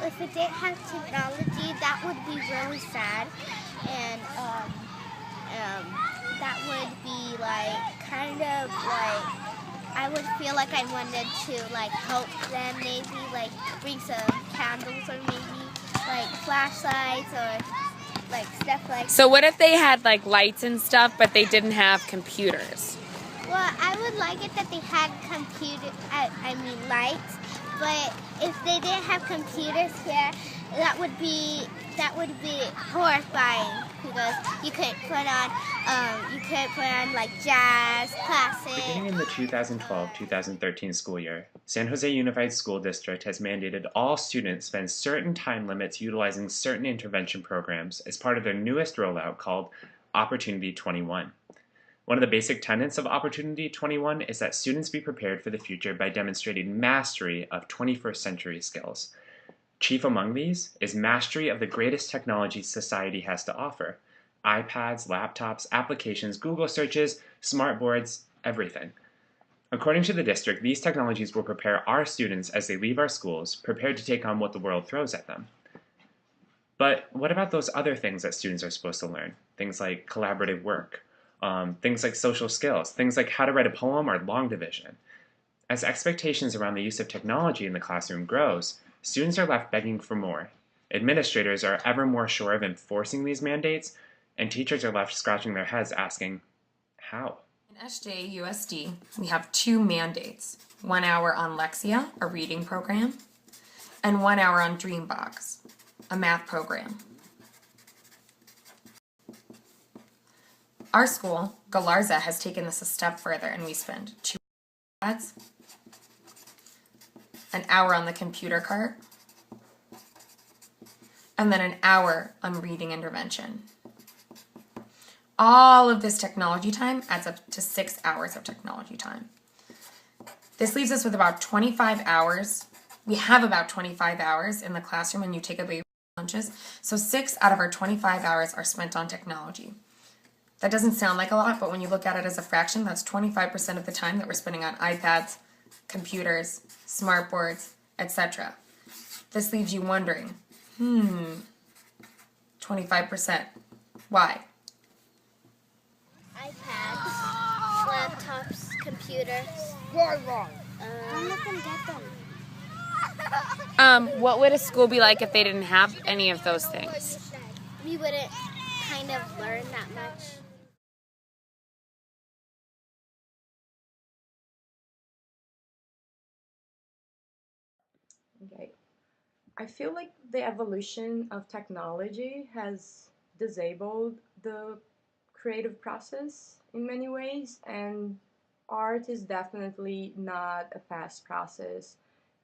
if it didn't have technology, that would be really sad, and that would be like kind of like I would feel like I wanted to like help them, maybe like bring some candles or maybe like flashlights or like stuff like. So what if they had like lights and stuff, but they didn't have computers? Well, I would like it that they had lights, but if they didn't have computers here, that would be horrifying because you couldn't put on like jazz classes. Beginning in the 2012-2013 school year, San Jose Unified School District has mandated all students spend certain time limits utilizing certain intervention programs as part of their newest rollout called Opportunity 21. One of the basic tenets of Opportunity 21 is that students be prepared for the future by demonstrating mastery of 21st century skills. Chief among these is mastery of the greatest technology society has to offer: iPads, laptops, applications, Google searches, smartboards, everything. According to the district, these technologies will prepare our students as they leave our schools, prepared to take on what the world throws at them. But what about those other things that students are supposed to learn? Things like collaborative work, things like social skills, things like how to write a poem or long division. As expectations around the use of technology in the classroom grows, students are left begging for more. Administrators are ever more sure of enforcing these mandates, and teachers are left scratching their heads asking, how? In SJUSD, we have 2 mandates: 1 hour on Lexia, a reading program, and 1 hour on Dreambox, a math program. Our school, Galarza, has taken this a step further, and we spend 2 hours, an hour on the computer cart, and then an hour on reading intervention. All of this technology time adds up to 6 hours of technology time. This leaves us with about 25 hours. We have about 25 hours in the classroom, and you take away lunches. So 6 out of our 25 hours are spent on technology. That doesn't sound like a lot, but when you look at it as a fraction, that's 25% of the time that we're spending on iPads, computers, smartboards, etc. This leaves you wondering, 25%. Why? iPads, laptops, computers. I'm not gonna get them. What would a school be like if they didn't have any of those things? We wouldn't kind of learn that much. Okay. I feel like the evolution of technology has disabled the creative process in many ways, and art is definitely not a fast process.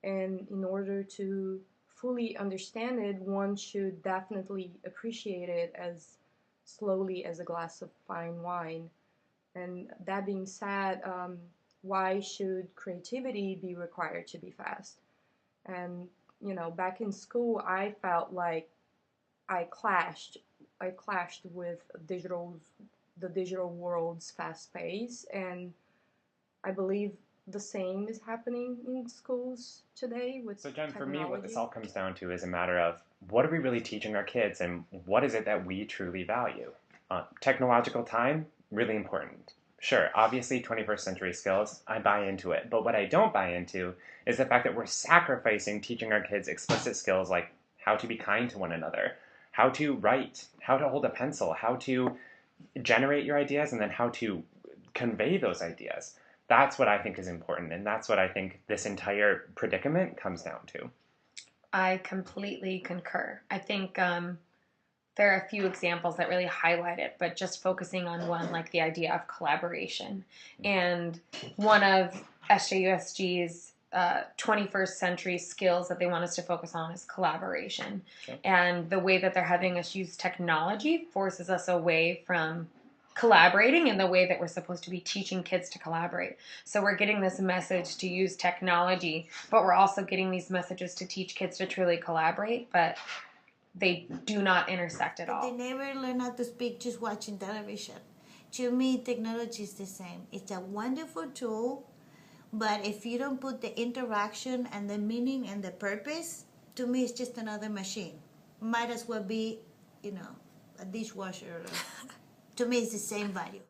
And in order to fully understand it, one should definitely appreciate it as slowly as a glass of fine wine. And that being said, why should creativity be required to be fast? And back in school, I felt like I clashed with the digital world's fast pace, and I believe the same is happening in schools today with So Jen, technology. for me, what this all comes down to is a matter of what are we really teaching our kids and what is it that we truly value? Technological time, really important. Sure, obviously 21st century skills, I buy into it. But what I don't buy into is the fact that we're sacrificing teaching our kids explicit skills like how to be kind to one another, how to write, how to hold a pencil, how to generate your ideas, and then how to convey those ideas. That's what I think is important, and that's what I think this entire predicament comes down to. I completely concur. I think there are a few examples that really highlight it, but just focusing on one, like the idea of collaboration. And one of SJUSG's 21st century skills that they want us to focus on is collaboration. Sure. And the way that they're having us use technology forces us away from collaborating in the way that we're supposed to be teaching kids to collaborate. So we're getting this message to use technology, but we're also getting these messages to teach kids to truly collaborate, but they do not intersect at all. They never learn how to speak just watching television. To me, technology is the same. It's a wonderful tool, but if you don't put the interaction and the meaning and the purpose, to me, it's just another machine. Might as well be, a dishwasher. To me, it's the same value.